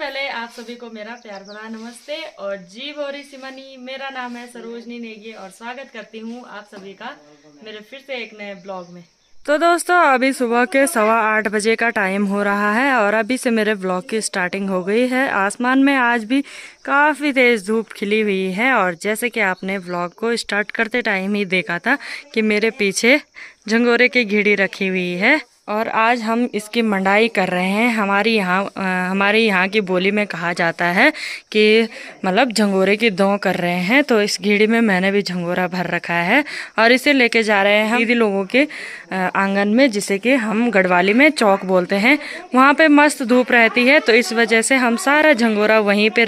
पहले आप सभी को मेरा प्यार भरा नमस्ते और जी भोरी सिमनी। मेरा नाम है सरोजनी नेगी और स्वागत करती हूँ आप सभी का मेरे फिर से एक नए ब्लॉग में। तो दोस्तों अभी सुबह के 8:15 बजे का टाइम हो रहा है और अभी से मेरे ब्लॉग की स्टार्टिंग हो गई है। आसमान में आज भी काफ़ी तेज़ धूप खिली हुई है और जैसे कि आपने ब्लॉग को स्टार्ट करते टाइम ही देखा था कि मेरे पीछे झंगोरे की घिड़ी रखी हुई है और आज हम इसकी मंडाई कर रहे हैं। हमारे यहाँ की बोली में कहा जाता है कि मतलब झंगोरे की दौं कर रहे हैं। तो इस घीड़ी में मैंने भी झंगोरा भर रखा है और इसे लेके जा रहे हैं हम दीदी लोगों के आंगन में, जिसे कि हम गढ़वाली में चौक बोलते हैं। वहाँ पे मस्त धूप रहती है तो इस वजह से हम सारा झंगोरा वहीं पे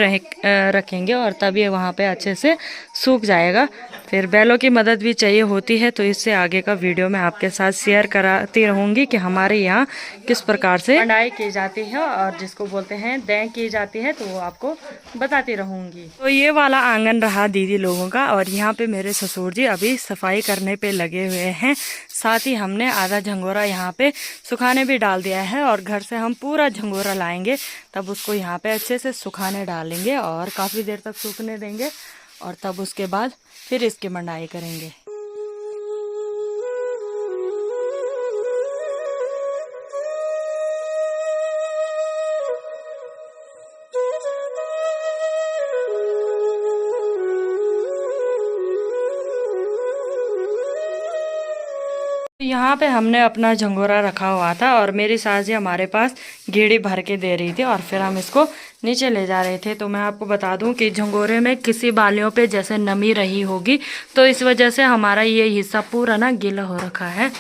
रखेंगे और तब ये वहाँ पे अच्छे से सूख जाएगा। फिर बैलों की मदद भी चाहिए होती है तो इससे आगे का वीडियो मैं आपके साथ शेयर कराती रहूँगी कि हमारे यहाँ किस प्रकार से मंडाई की जाती है और जिसको बोलते हैं दैं की जाती है, तो वो आपको बताती रहूँगी। तो ये वाला आंगन रहा दीदी लोगों का और यहाँ पे मेरे ससुर जी अभी सफाई करने पे लगे हुए हैं। साथ ही हमने आधा झंगोरा यहाँ पे सुखाने भी डाल दिया है और घर से हम पूरा झंगोरा लाएंगे, तब उसको यहाँ पे अच्छे से सुखाने डालेंगे और काफ़ी देर तक सूखने देंगे और तब उसके बाद फिर इसकी मंडाई करेंगे। यहाँ पे हमने अपना झंगोरा रखा हुआ था और मेरी सास जी हमारे पास घीड़ी भर के दे रही थी और फिर हम इसको नीचे ले जा रहे थे। तो मैं आपको बता दूं कि झंगोरे में किसी बालियों पे जैसे नमी रही होगी तो इस वजह से हमारा ये हिस्सा पूरा ना गीला हो रखा है।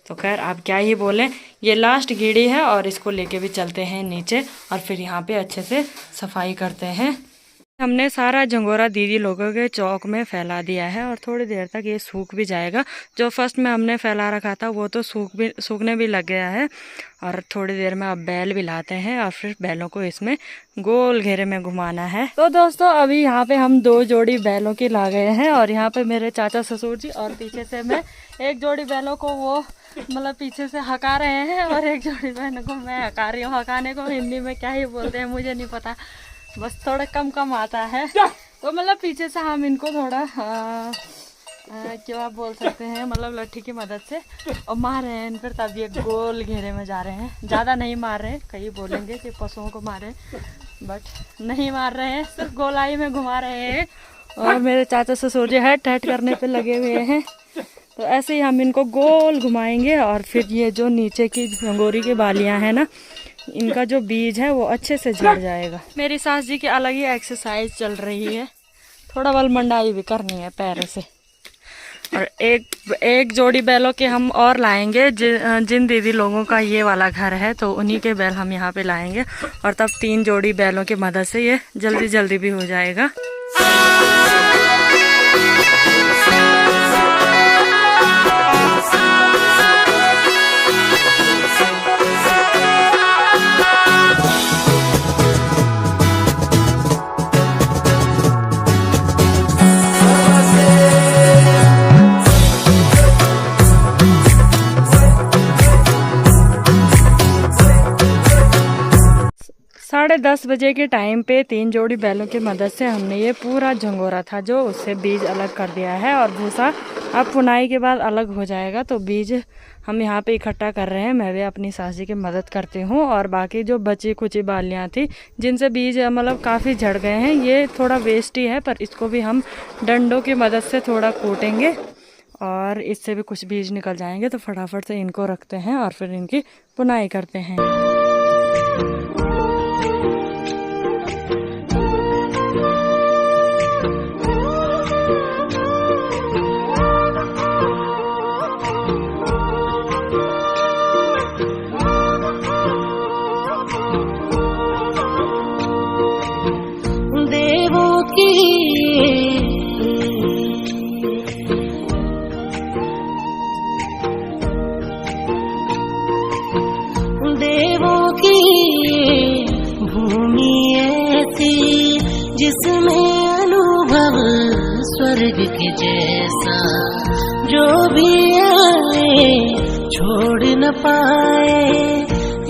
तो खैर आप क्या ही बोलें, ये लास्ट घीड़ी है और इसको लेके भी चलते हैं नीचे और फिर यहाँ पे अच्छे से सफाई करते हैं। हमने सारा झंगोरा दीदी लोगों के चौक में फैला दिया है और थोड़ी देर तक ये सूख भी जाएगा। जो फर्स्ट में हमने फैला रखा था वो तो सूखने भी लग गया है और थोड़ी देर में अब बैल भी लाते हैं और फिर बैलों को इसमें गोल घेरे में घुमाना है। तो दोस्तों अभी यहाँ पे हम 2 जोड़ी बैलों की ला गए हैं और यहाँ पे मेरे चाचा ससुर जी और पीछे से मैं एक जोड़ी बैलों को वो मतलब पीछे से हका रहे हैं और एक जोड़ी बैलों को मैं हका रही हूँ। हकाने को हिंदी में क्या ही बोलते हैं मुझे नहीं पता, बस थोड़ा कम आता है। तो मतलब पीछे से हम इनको थोड़ा क्या बोल सकते हैं, मतलब लट्ठी की मदद से और मार रहे हैं इन पर, तब ये गोल घेरे में जा रहे हैं। ज़्यादा नहीं मार रहे हैं, कई बोलेंगे कि पशुओं को मारे, बट नहीं मार रहे हैं, सिर्फ गोलाई में घुमा रहे हैं। और मेरे चाचा ससुर जी हेट करने पे लगे हुए हैं। तो ऐसे ही हम इनको गोल घुमाएंगे और फिर ये जो नीचे की झंगोरी की बालियाँ हैं ना, इनका जो बीज है वो अच्छे से झड़ जाएगा। मेरी सास जी की अलग ही एक्सरसाइज चल रही है, थोड़ा बल मंडाई भी करनी है पैरों से। और एक जोड़ी बैलों के हम और लाएंगे। जिन दीदी लोगों का ये वाला घर है तो उन्हीं के बैल हम यहाँ पे लाएंगे और तब 3 जोड़ी बैलों की मदद से ये जल्दी भी हो जाएगा। साढ़े 10 बजे के टाइम पे 3 जोड़ी बैलों की मदद से हमने ये पूरा झंगोरा था जो उससे बीज अलग कर दिया है और भूसा अब पुनाई के बाद अलग हो जाएगा। तो बीज हम यहाँ पे इकट्ठा कर रहे हैं। मैं भी अपनी सास जी की मदद करती हूँ और बाकी जो बची खुची बालियाँ थी जिनसे बीज मतलब काफ़ी झड़ गए हैं, ये थोड़ा वेस्ट ही है, पर इसको भी हम डंडों की मदद से थोड़ा कूटेंगे और इससे भी कुछ बीज निकल जाएंगे। तो फटाफट से इनको रखते हैं और फिर इनकी पुनाई करते हैं। देवों की भूमि ऐसी जिसमें अनुभव स्वर्ग के जैसा, जो भी आए छोड़ न पाए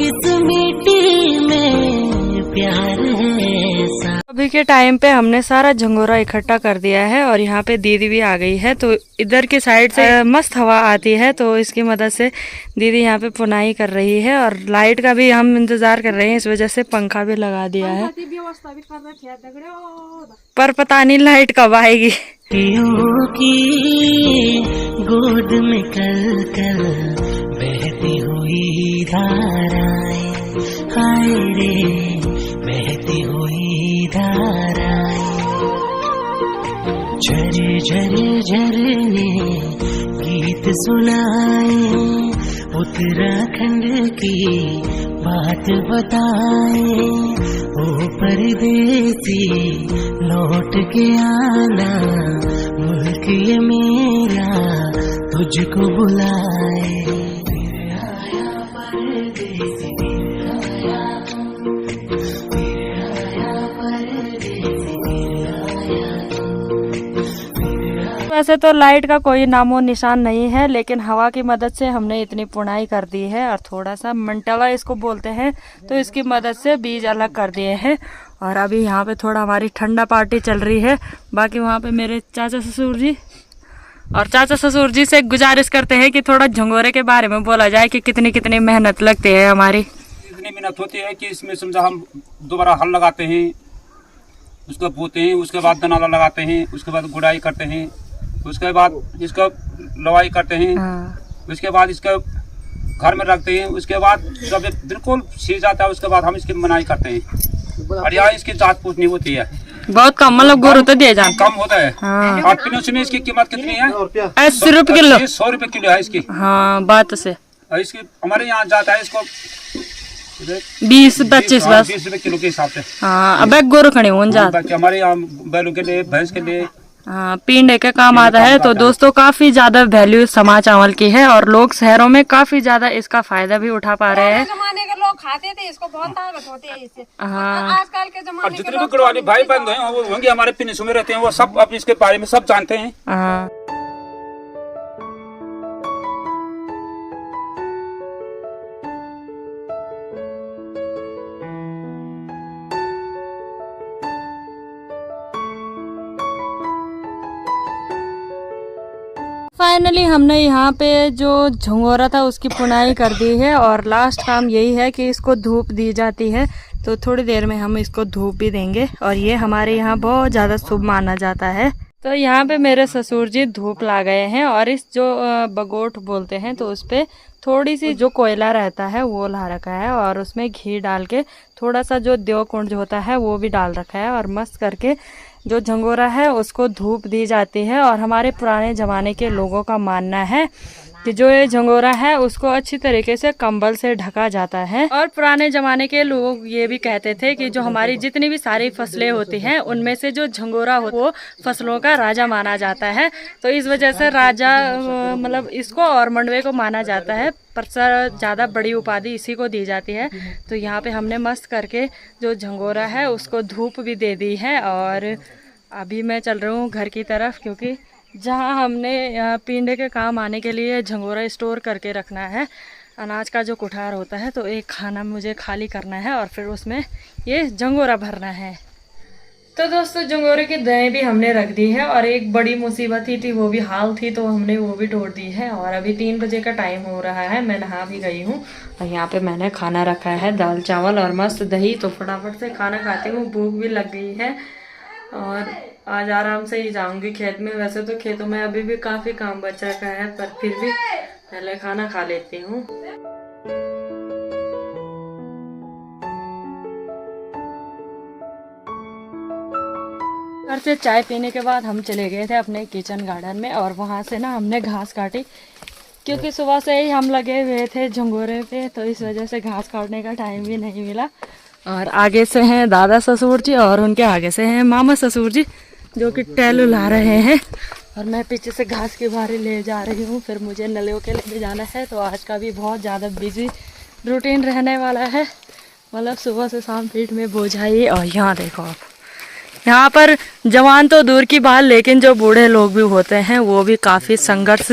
इस मिट्टी में प्यार है ऐसा। अभी के टाइम पे हमने सारा झंगोरा इकट्ठा कर दिया है और यहाँ पे दीदी भी आ गई है, तो इधर की साइड से मस्त हवा आती है, तो इसकी मदद से दीदी यहाँ पे पुनाई कर रही है। और लाइट का भी हम इंतजार कर रहे हैं, इस वजह से पंखा भी लगा दिया है, पर पता नहीं लाइट कब आएगी। की गोद में कल कल बहती हुई धाराएं, हाय रे बहती हुई धाराएं, झर झर झरने गीत सुनाए, उत्तराखंड की बात बताए, ओ परदेसी लौट के आना, मुल्क ये मेरा तुझको बुलाए। फिर आया परदेसी, फिर आया, फिर आया परदेसी, फिर आया। वैसे तो लाइट का कोई नामो निशान नहीं है, लेकिन हवा की मदद से हमने इतनी पुनाई कर दी है और थोड़ा सा मंटला इसको बोलते हैं, तो इसकी मदद से बीज अलग कर दिए हैं। और अभी यहाँ पे थोड़ा हमारी ठंडा पार्टी चल रही है। बाकी वहाँ पे मेरे चाचा ससुर जी, और चाचा ससुर जी से गुजारिश करते हैं कि थोड़ा झंगोरे के बारे में बोला जाए कि कितनी कितनी मेहनत लगती है हमारी। इतनी मेहनत होती है कि इसमें समझा हम दोबारा हल लगाते हैं, उसको बोते हैं, उसके बाद दनाला लगाते हैं, उसके बाद गुड़ाई करते हैं, उसके बाद इसका लवाई करते हैं, उसके बाद इसका घर में रखते हैं, उसके बाद जब बिल्कुल सीज जाता है उसके बाद हम इसकी मनाई करते हैं। और यहाँ इसकी जांच पूछ नहीं होती है, बहुत कम, मतलब गोर होता दिया जाए कम होता है। हाँ। और पिनों में इसकी कीमत कितनी है? 80 रुपए किलो। 100 रुपए किलो है इसकी। हाँ बात से। और इसकी हमारे यहाँ जाता है इसको 20-25 बस 20 रुपए किलो के हिसाब से। हाँ अब गोर खड़े हो जाते हमारे यहाँ बैलों के लिए, भैंस के लिए, हाँ पीने के काम आता है। तो दोस्तों काफी ज्यादा वैल्यू समा चावल की है और लोग शहरों में काफी ज्यादा इसका फायदा भी उठा पा रहे हैं। जमाने के लोग खाते थे इसको, बहुत ताकत होती है इससे। हाँ आजकल के और जमाने के जितने भी गढ़वाली भाई बंधु हैं वो होंगे हमारे पिनिसों में रहते हैं, वो सब अब इसके बारे में सब जानते हैं। हाँ। फाइनली हमने यहाँ पे जो झंगोरा था उसकी पुनाई कर दी है और लास्ट काम यही है कि इसको धूप दी जाती है। तो थोड़ी देर में हम इसको धूप भी देंगे और ये हमारे यहाँ बहुत ज़्यादा शुभ माना जाता है। तो यहाँ पे मेरे ससुर जी धूप ला गए हैं और इस जो बगोट बोलते हैं तो उस पर थोड़ी सी जो कोयला रहता है वो ला रखा है और उसमें घी डाल के थोड़ा सा जो देव कुंड होता है वो भी डाल रखा है और मस्त करके जो झंगोरा है उसको धूप दी जाती है। और हमारे पुराने ज़माने के लोगों का मानना है कि जो ये झंगोरा है उसको अच्छी तरीके से कंबल से ढका जाता है। और पुराने ज़माने के लोग ये भी कहते थे कि जो हमारी जितनी भी सारी फसलें होती हैं उनमें से जो झंगोरा हो वो फसलों का राजा माना जाता है। तो इस वजह से राजा मतलब इसको और मंडवे को माना जाता है, पर ज़्यादा बड़ी उपाधि इसी को दी जाती है। तो यहाँ पे हमने मस्त करके जो झंगोरा है उसको धूप भी दे दी है और अभी मैं चल रही हूँ घर की तरफ, क्योंकि जहाँ हमने पीने के काम आने के लिए झंगोरा स्टोर करके रखना है, अनाज का जो कुठार होता है, तो एक खाना मुझे खाली करना है और फिर उसमें ये झंगोरा भरना है। तो दोस्तों झंगोरे की दहें भी हमने रख दी है और एक बड़ी मुसीबत ही थी, वो भी हाल थी, तो हमने वो भी तोड़ दी है। और अभी 3 बजे का टाइम हो रहा है, मैं नहा भी गई हूँ और यहाँ पे मैंने खाना रखा है, दाल चावल और मस्त दही। तो फटाफट से खाना खाती हूँ, भूख भी लग गई है और आज आराम से ही जाऊंगी खेत में। वैसे तो खेतों में अभी भी काफ़ी काम बचा का है, पर फिर भी पहले खाना खा लेती हूँ। घर से चाय पीने के बाद हम चले गए थे अपने किचन गार्डन में और वहाँ से ना हमने घास काटी, क्योंकि सुबह से ही हम लगे हुए थे झंगोरे पे, तो इस वजह से घास काटने का टाइम भी नहीं मिला। और आगे से हैं दादा ससुर जी और उनके आगे से हैं मामा ससुर जी जो कि टहलू ला रहे हैं और मैं पीछे से घास की बारी ले जा रही हूँ। फिर मुझे नलियों के लिए जाना है, तो आज का भी बहुत ज़्यादा बिजी रूटीन रहने वाला है, मतलब सुबह से शाम पीठ में बोझाई। और यहाँ देखो आप, यहाँ पर जवान तो दूर की बात, लेकिन जो बूढ़े लोग भी होते हैं वो भी काफ़ी संघर्ष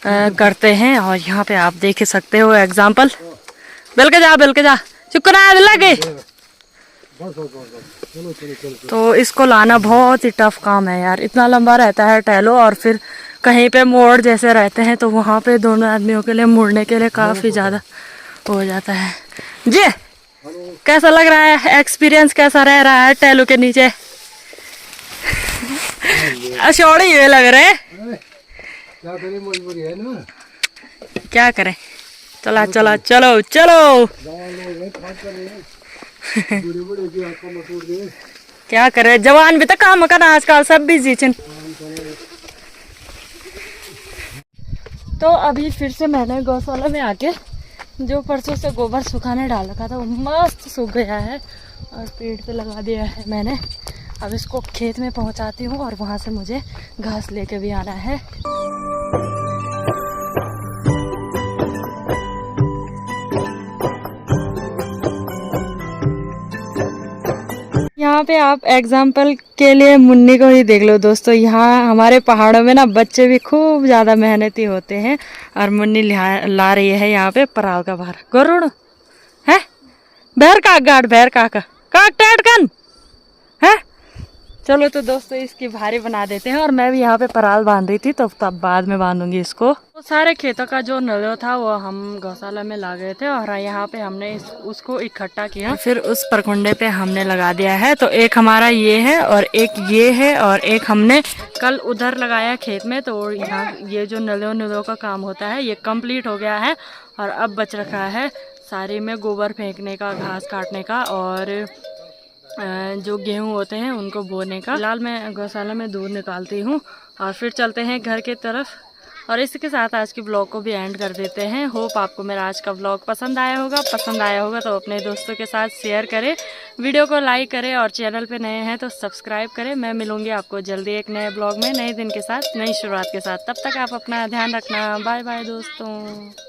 करते हैं। और यहाँ पे आप देख सकते हो एग्जाम्पल। बिल के जा चुप करा लगे तो इसको लाना बहुत ही टफ काम है यार, इतना लंबा रहता है टहलो, और फिर कहीं पे मोड़ जैसे रहते हैं तो वहाँ पे दोनों आदमियों के लिए मुड़ने के लिए काफ़ी ज़्यादा हो जाता है। जी कैसा लग रहा है, एक्सपीरियंस कैसा रह रहा है टहलू के नीचे? अशौड़ी हुए लग रहे हैं। क्या करें, मजबूरी है ना। क्या करें, चला चला चलो चलो। क्या करे, जवान भी तो काम करना आजकल, सब बिजी छन। तो अभी फिर से मैंने गौशाला में आके जो परसों से गोबर सुखाने डाल रखा था वो मस्त सूख गया है और पेड़ पे लगा दिया है मैंने। अब इसको खेत में पहुंचाती हूँ और वहां से मुझे घास लेके भी आना है। यहाँ पे आप एग्जाम्पल के लिए मुन्नी को ही देख लो दोस्तों। यहाँ हमारे पहाड़ों में ना बच्चे भी खूब ज़्यादा मेहनती होते हैं और मुन्नी ला रही है यहाँ पे पराल का भार। गरुड़ है बैर का गाड़, बैर का टैटकन है। चलो तो दोस्तों इसकी भारी बना देते हैं। और मैं भी यहाँ पे पराल बांध रही थी तो तब बाद में बांधूंगी इसको। तो सारे खेतों का जो नलो था वो हम गौशाला में ला गए थे और यहाँ पे हमने उसको इकट्ठा किया, फिर उस परकुंडे पे हमने लगा दिया है। तो एक हमारा ये है और एक ये है और एक हमने कल उधर लगाया खेत में। तो यहाँ ये जो नलों का काम होता है ये कंप्लीट हो गया है और अब बच रखा है सारे में गोबर फेंकने का, घास काटने का और जो गेहूं होते हैं उनको बोने का। फिलहाल मैं गौशाला में दूध निकालती हूँ और फिर चलते हैं घर की तरफ। और इसी के साथ आज की ब्लॉग को भी एंड कर देते हैं। होप आपको मेरा आज का ब्लॉग पसंद आया होगा तो अपने दोस्तों के साथ शेयर करें, वीडियो को लाइक करें और चैनल पे नए हैं तो सब्सक्राइब करें। मैं मिलूंगी आपको जल्दी एक नए ब्लॉग में, नए दिन के साथ, नई शुरुआत के साथ। तब तक आप अपना ध्यान रखना। बाय बाय दोस्तों।